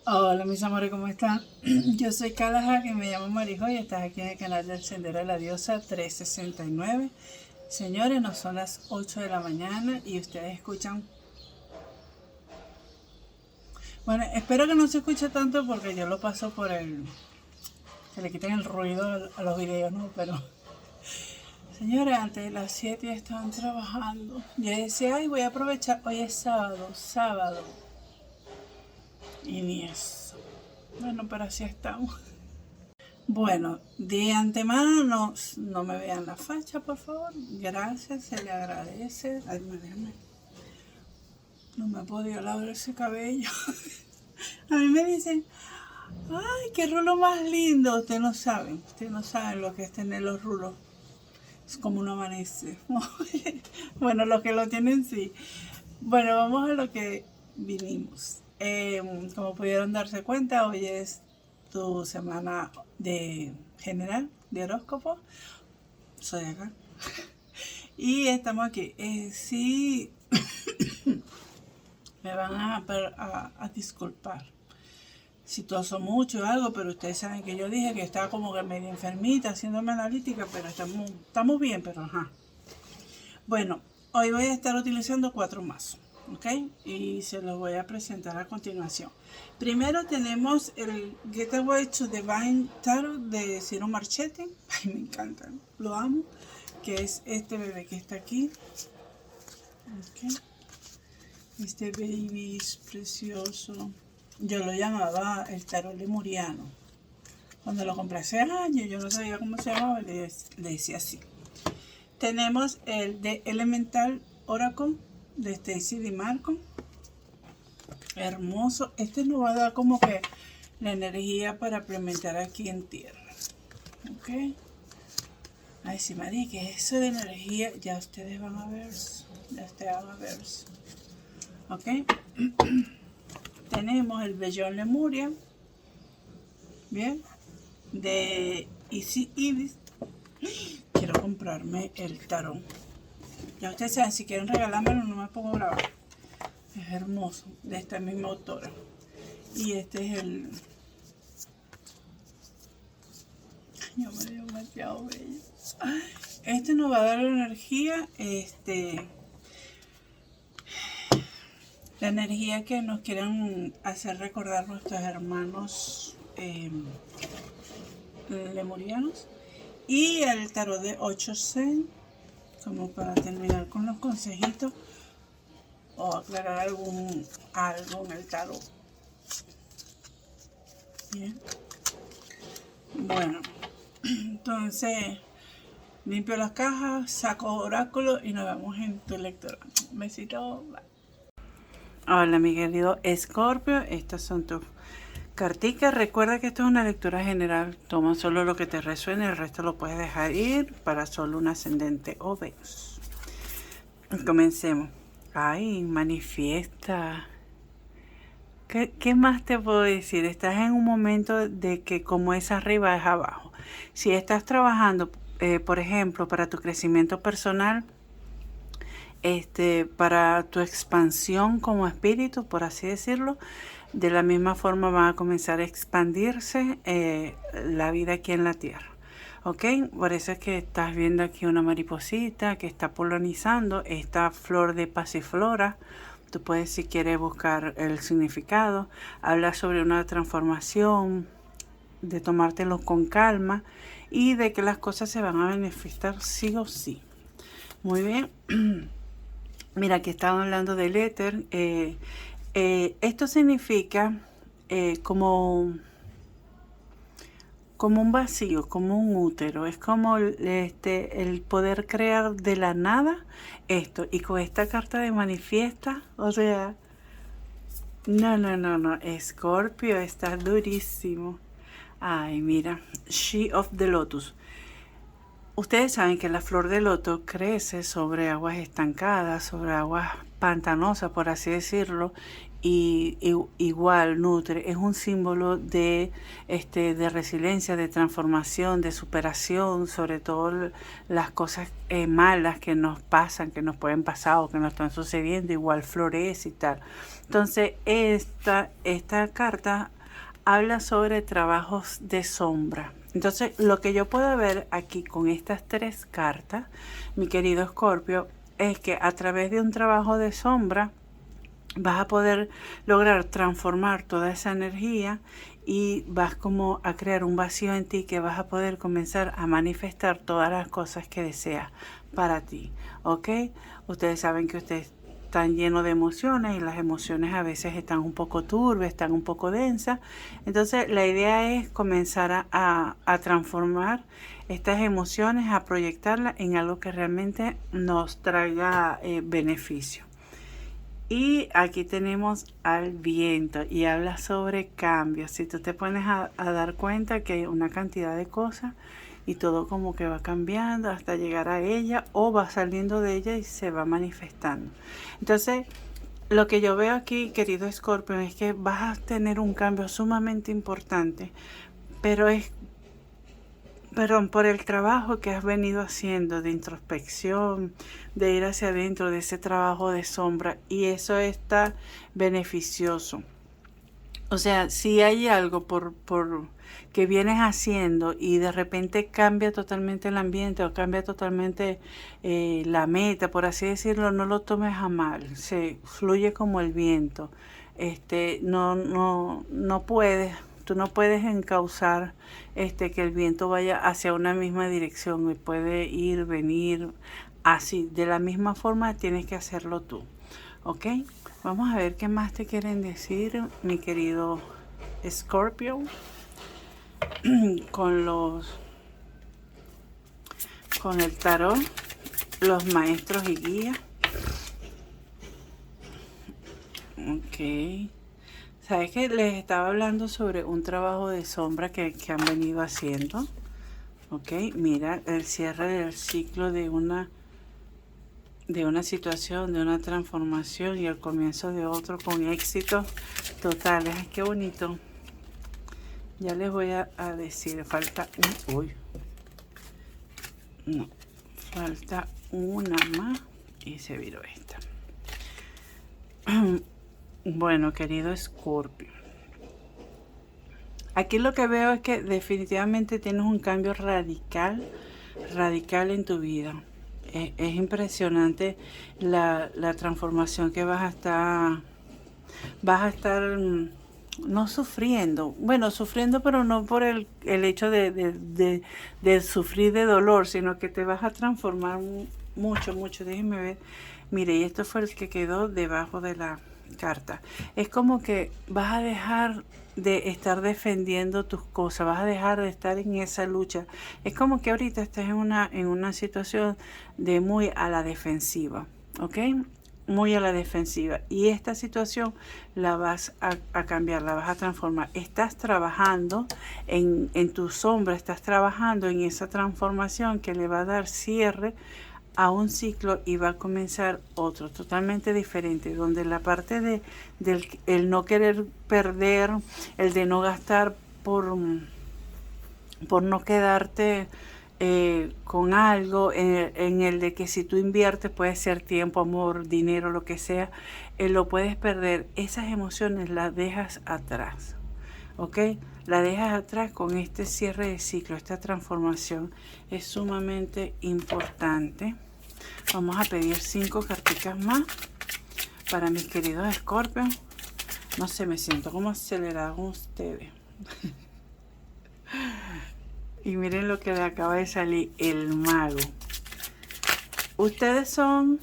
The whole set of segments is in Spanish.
Hola mis amores, ¿cómo están? Yo soy Kalaha, que me llamo Marijo y estás aquí en el canal del Sendero de la Diosa 369. Señores, no son las 8 de la mañana y ustedes escuchan... Bueno, espero que no se escuche tanto porque yo lo paso por el... que le quiten el ruido a los videos, ¿no? Pero... Señores, antes de las 7 ya estaban trabajando. Yo decía, ay, voy a aprovechar, hoy es sábado. Y ni eso. Bueno, pero así estamos. Bueno, de antemano no me vean la facha, por favor. Gracias, se le agradece. Ay, déjame. No me he podido lavar ese cabello. A mí me dicen, ay, qué rulo más lindo. Ustedes no saben lo que es tener los rulos. Es como un amanece. Bueno, los que lo tienen sí. Bueno, vamos a lo que vinimos. Como pudieron darse cuenta, hoy es tu semana de general de horóscopo. Soy acá. Y estamos aquí. Sí, me van a disculpar si toso mucho o algo, pero ustedes saben que yo dije que estaba como que medio enfermita, haciéndome analítica, pero estamos bien, pero ajá. Bueno, hoy voy a estar utilizando 4 mazos, ¿ok? Y se los voy a presentar a continuación. Primero tenemos el Getaway to Divine Tarot de Ciro Marchetti. Ay, me encanta, lo amo. Que es este bebé que está aquí. Okay. Este baby es precioso. Yo lo llamaba el tarot lemuriano. Cuando lo compré hace años, yo no sabía cómo se llamaba, le decía así. Tenemos el de Elemental Oracle de Stacy DiMarco. Hermoso. Este nos va a dar como que la energía para implementar aquí en tierra. Ok. Ay, sí, María, que eso de energía, ya ustedes van a ver. Ok. Tenemos el Bellón Lemuria. Bien. De Easy Ibis. Quiero comprarme el tarot. Ya ustedes saben, si quieren regalármelo, no me pongo brava. Es hermoso. De esta misma autora. Y este es el... Yo me dio demasiado bello. Este nos va a dar la energía, la energía que nos quieren hacer recordar nuestros hermanos lemurianos. Y el tarot de 8 Zen, como para terminar con los consejitos o aclarar algo en el tarot. Bien. Bueno, entonces limpio las cajas, saco oráculo y nos vemos en tu lectura. Un besito. Bye. Hola mi querido Escorpio, estas son tus carticas. Recuerda que esto es una lectura general. Toma solo lo que te resuene, el resto lo puedes dejar ir para solo un ascendente o Venus. Comencemos. Ay, manifiesta. ¿Qué más te puedo decir? Estás en un momento de que como es arriba es abajo. Si estás trabajando, por ejemplo, para tu crecimiento personal, para tu expansión como espíritu, por así decirlo, de la misma forma va a comenzar a expandirse la vida aquí en la Tierra. ¿Ok? Por eso es que estás viendo aquí una mariposita que está polinizando esta flor de pasiflora. Tú puedes, si quieres, buscar el significado. Habla sobre una transformación, de tomártelo con calma y de que las cosas se van a manifestar sí o sí. Muy bien. Mira, aquí estaba hablando del éter. Esto significa como un vacío, como un útero. Es como el poder crear de la nada esto. Y con esta carta de manifiesta, o sea, no, Escorpio está durísimo. Ay, mira, She of the Lotus. Ustedes saben que la flor de loto crece sobre aguas estancadas, sobre aguas pantanosas, por así decirlo, igual nutre, es un símbolo de resiliencia, de transformación, de superación, sobre todo las cosas malas que nos pasan, que nos pueden pasar o que nos están sucediendo, igual florece y tal. Entonces esta carta habla sobre trabajos de sombra. Entonces lo que yo puedo ver aquí con estas 3 cartas, mi querido Escorpio, es que a través de un trabajo de sombra vas a poder lograr transformar toda esa energía y vas como a crear un vacío en ti que vas a poder comenzar a manifestar todas las cosas que deseas para ti, ¿ok? Ustedes saben que ustedes están llenos de emociones y las emociones a veces están un poco turbias, están un poco densas. Entonces la idea es comenzar a transformar estas emociones, a proyectarlas en algo que realmente nos traiga beneficio. Y aquí tenemos al viento y habla sobre cambios. Si tú te pones a dar cuenta que hay una cantidad de cosas y todo como que va cambiando hasta llegar a ella o va saliendo de ella y se va manifestando. Entonces, lo que yo veo aquí, querido Escorpio, es que vas a tener un cambio sumamente importante, pero por el trabajo que has venido haciendo de introspección, de ir hacia adentro, de ese trabajo de sombra, y eso está beneficioso. O sea, si hay algo por que vienes haciendo y de repente cambia totalmente el ambiente o cambia totalmente la meta, por así decirlo, no lo tomes a mal, se fluye como el viento. No puedes, tú no puedes encauzar que el viento vaya hacia una misma dirección y puede ir, venir, así. De la misma forma tienes que hacerlo tú, ¿ok? Vamos a ver qué más te quieren decir, mi querido Scorpio, con el tarot, los maestros y guías. Ok. ¿Sabes que les estaba hablando sobre un trabajo de sombra que han venido haciendo? Ok, mira, el cierre del ciclo de una situación, de una transformación y el comienzo de otro con éxitos totales. Ay, qué bonito. Ya les voy a decir, falta falta una más y se viró esta. Bueno, querido Escorpio, aquí lo que veo es que definitivamente tienes un cambio radical en tu vida. Es impresionante la transformación que vas a estar no sufriendo, bueno, sufriendo, pero no por el hecho de sufrir de dolor, sino que te vas a transformar mucho. Déjenme ver. Mire, y esto fue el que quedó debajo de la carta. Es como que vas a dejar de estar defendiendo tus cosas, vas a dejar de estar en esa lucha. Es como que ahorita estás en una situación de muy a la defensiva, ¿ok? Muy a la defensiva, y esta situación la vas a cambiar, la vas a transformar. Estás trabajando en tu sombra, estás trabajando en esa transformación que le va a dar cierre a un ciclo y va a comenzar otro totalmente diferente, donde la parte del el no querer perder, el de no gastar por no quedarte con algo, en el de que si tú inviertes, puede ser tiempo, amor, dinero, lo que sea, lo puedes perder. Esas emociones las dejas atrás, ¿ok? La dejas atrás con este cierre de ciclo. Esta transformación es sumamente importante. Vamos a pedir 5 carticas más para mis queridos Escorpio. No sé, me siento como acelerada con ustedes. Y miren lo que le acaba de salir, el mago. Ustedes son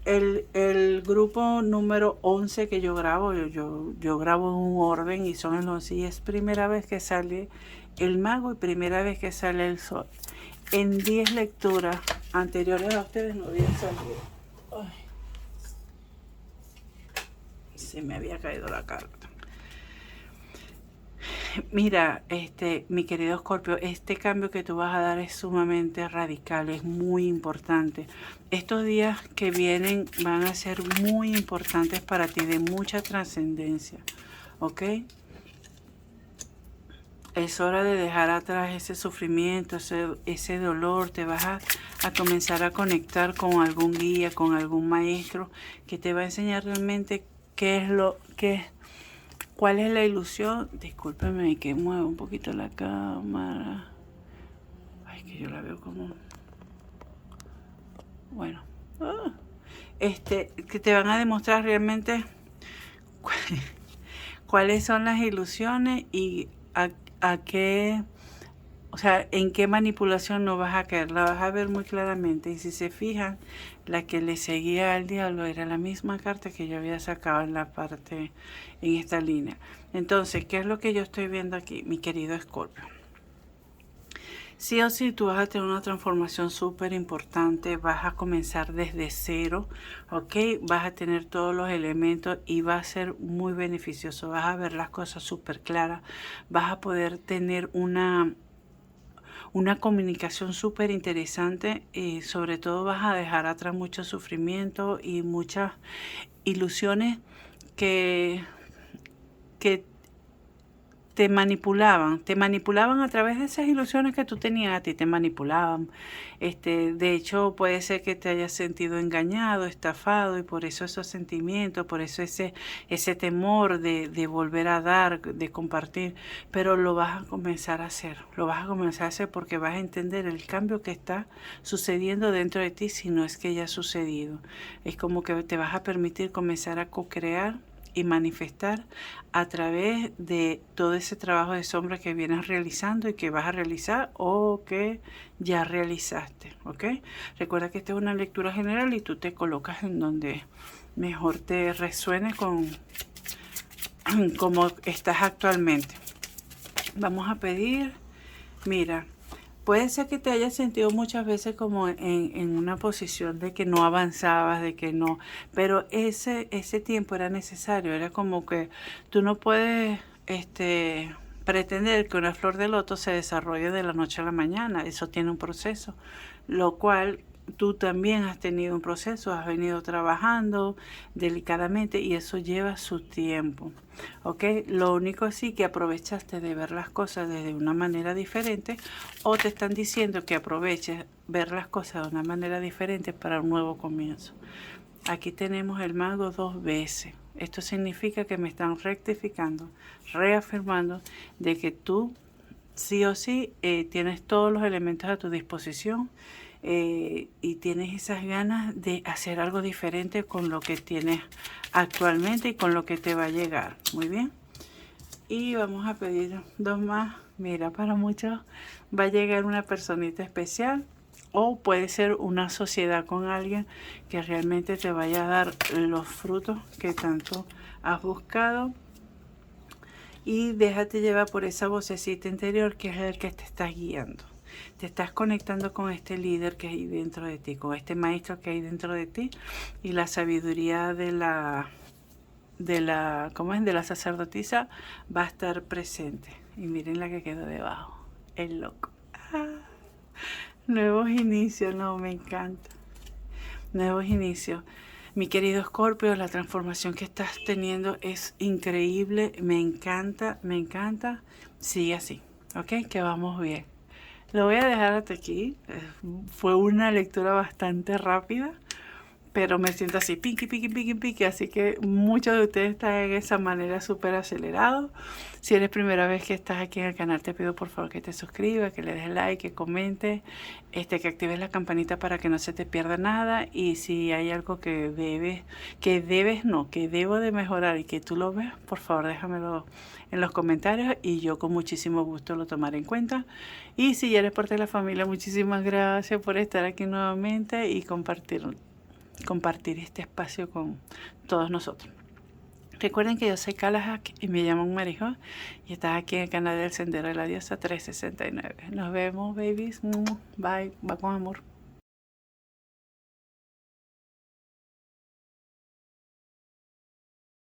el grupo número 11 que yo grabo. Yo grabo en un orden y son el 11. Y es primera vez que sale el mago y primera vez que sale el sol. En 10 lecturas anteriores a ustedes no habían salido. Ay, se me había caído la carta. Mira, mi querido Escorpio, este cambio que tú vas a dar es sumamente radical, es muy importante. Estos días que vienen van a ser muy importantes para ti, de mucha trascendencia, ¿ok? Es hora de dejar atrás ese sufrimiento, ese dolor. Te vas a comenzar a conectar con algún guía, con algún maestro que te va a enseñar realmente cuál es la ilusión. Discúlpeme que muevo un poquito la cámara. Ay, que yo la veo como... Bueno. Que te van a demostrar realmente cuáles son las ilusiones y a qué, o sea, en qué manipulación no vas a caer. La vas a ver muy claramente. Y si se fijan, la que le seguía al diablo era la misma carta que yo había sacado en la parte, en esta línea. Entonces, ¿qué es lo que yo estoy viendo aquí, mi querido Escorpio? Sí o sí, tú vas a tener una transformación súper importante, vas a comenzar desde cero, ¿ok? Vas a tener todos los elementos y va a ser muy beneficioso, vas a ver las cosas súper claras, vas a poder tener una comunicación súper interesante y sobre todo vas a dejar atrás mucho sufrimiento y muchas ilusiones que te manipulaban a través de esas ilusiones que tú tenías, a ti te manipulaban. De hecho, puede ser que te hayas sentido engañado, estafado, y por eso esos sentimientos, por eso ese temor de volver a dar, de compartir, pero lo vas a comenzar a hacer, porque vas a entender el cambio que está sucediendo dentro de ti, si no es que ya ha sucedido. Es como que te vas a permitir comenzar a co-crear y manifestar a través de todo ese trabajo de sombra que vienes realizando y que vas a realizar o que ya realizaste, ¿ok? Recuerda que esta es una lectura general y tú te colocas en donde mejor te resuene con cómo estás actualmente. Vamos a pedir, mira, puede ser que te hayas sentido muchas veces como en una posición de que no avanzabas, de que no, pero ese tiempo era necesario, era como que tú no puedes pretender que una flor de loto se desarrolle de la noche a la mañana, eso tiene un proceso, lo cual tú también has tenido un proceso, has venido trabajando delicadamente y eso lleva su tiempo, ¿ok? Lo único sí que aprovechaste de ver las cosas desde una manera diferente, o te están diciendo que aproveches ver las cosas de una manera diferente para un nuevo comienzo. Aquí tenemos el mago 2 veces. Esto significa que me están rectificando, reafirmando de que tú sí o sí tienes todos los elementos a tu disposición. Y tienes esas ganas de hacer algo diferente con lo que tienes actualmente y con lo que te va a llegar. Muy bien. Y vamos a pedir 2 más. Mira, para muchos va a llegar una personita especial o puede ser una sociedad con alguien que realmente te vaya a dar los frutos que tanto has buscado. Y déjate llevar por esa vocecita interior que es el que te está guiando. Te estás conectando con este líder que hay dentro de ti, con este maestro que hay dentro de ti, y la sabiduría de la sacerdotisa va a estar presente. Y miren la que quedó debajo, el loco. Nuevos inicios, no, me encanta. Nuevos inicios. Mi querido Escorpio, la transformación que estás teniendo es increíble, me encanta, me encanta. Sigue así, ¿ok? Que vamos bien. Lo voy a dejar hasta aquí. Fue una lectura bastante rápida, pero me siento así, piqui, así que muchos de ustedes están en esa manera súper acelerado. Si eres primera vez que estás aquí en el canal, te pido por favor que te suscribas, que le des like, que comentes, que actives la campanita para que no se te pierda nada. Y si hay algo que debo de mejorar y que tú lo ves, por favor déjamelo en los comentarios y yo con muchísimo gusto lo tomaré en cuenta. Y si ya eres parte de la familia, muchísimas gracias por estar aquí nuevamente y compartir este espacio con todos nosotros. Recuerden que yo soy Kalahak y me llamo Marijo y estás aquí en el canal del Sendero de la Diosa 369. Nos vemos, babies. Bye. Va con amor.